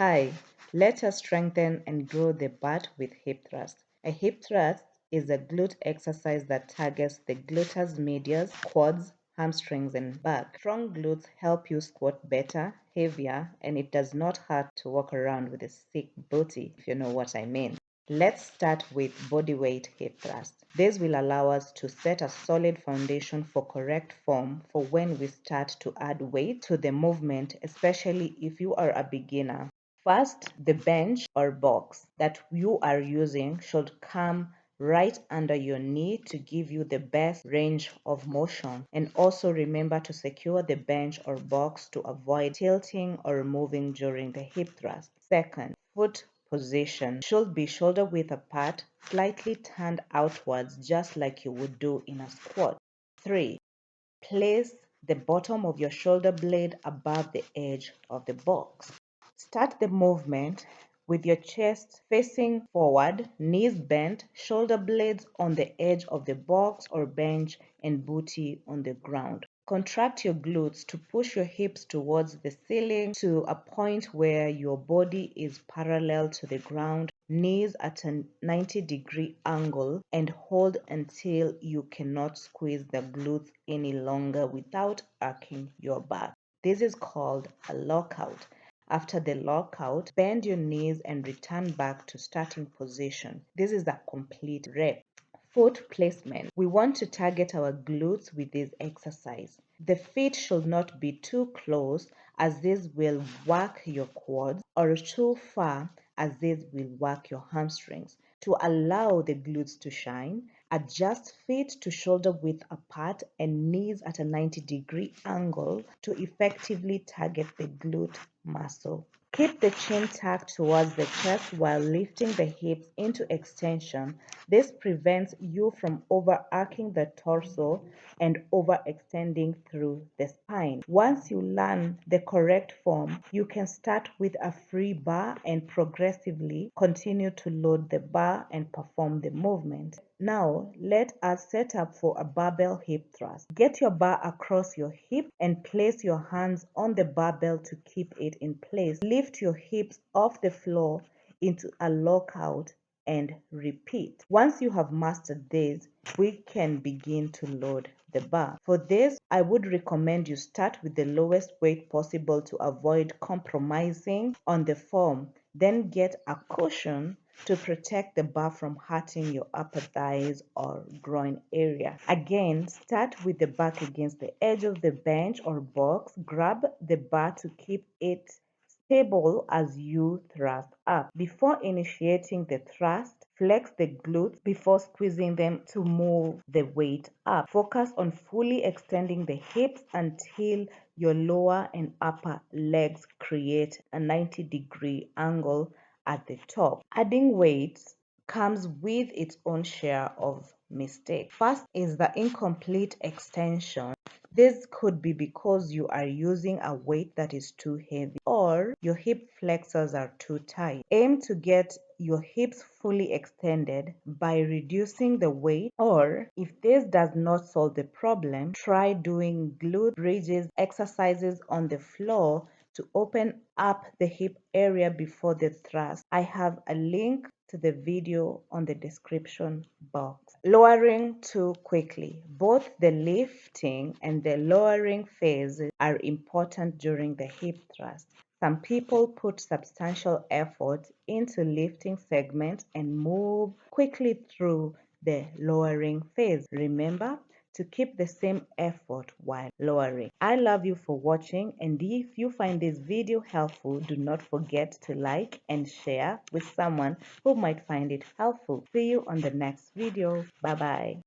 Hi, let us strengthen and grow the butt with hip thrust. A hip thrust is a glute exercise that targets the gluteus medius, quads, hamstrings, and back. Strong glutes help you squat better, heavier, and it does not hurt to walk around with a thick booty, if you know what I mean. Let's start with bodyweight hip thrust. This will allow us to set a solid foundation for correct form for when we start to add weight to the movement, especially if you are a beginner. First, the bench or box that you are using should come right under your knee to give you the best range of motion. And also remember to secure the bench or box to avoid tilting or moving during the hip thrust. Second, foot position should be shoulder width apart, slightly turned outwards just like you would do in a squat. 3. Place the bottom of your shoulder blade above the edge of the box. Start the movement with your chest facing forward, knees bent, shoulder blades on the edge of the box or bench, and booty on the ground. Contract your glutes to push your hips towards the ceiling to a point where your body is parallel to the ground, knees at a 90-degree angle, and hold until you cannot squeeze the glutes any longer without arcing your back. This is called a lockout. After the lockout, bend your knees and return back to starting position. This is a complete rep. Foot placement. We want to target our glutes with this exercise. The feet should not be too close as this will work your quads or too far as this will work your hamstrings. To allow the glutes to shine, adjust feet to shoulder width apart and knees at a 90-degree angle to effectively target the glute muscle. Keep the chin tucked towards the chest while lifting the hips into extension. This prevents you from overarching the torso and overextending through the spine. Once you learn the correct form, you can start with a free bar and progressively continue to load the bar and perform the movement. Now, let us set up for a barbell hip thrust. Get your bar across your hip and place your hands on the barbell to keep it in place. Lift your hips off the floor into a lockout and repeat. Once you have mastered this, we can begin to load the bar. For this, I would recommend you start with the lowest weight possible to avoid compromising on the form. Then get a cushion to protect the bar from hurting your upper thighs or groin area. Again, start with the back against the edge of the bench or box. Grab the bar to keep it stable as you thrust up. Before initiating the thrust, flex the glutes before squeezing them to move the weight up. Focus on fully extending the hips until your lower and upper legs create a 90-degree angle at the top. Adding weights comes with its own share of mistakes. First is the incomplete extension. This could be because you are using a weight that is too heavy or your hip flexors are too tight. Aim to get your hips fully extended by reducing the weight, or if this does not solve the problem, try doing glute bridges exercises on the floor to open up the hip area before the thrust. I have a link to the video on the description box. Lowering too quickly. Both the lifting and the lowering phases are important during the hip thrust. Some people put substantial effort into lifting segments and move quickly through the lowering phase. Remember to keep the same effort while lowering. I love you for watching, and if you find this video helpful, do not forget to like and share with someone who might find it helpful. See you on the next video. Bye bye.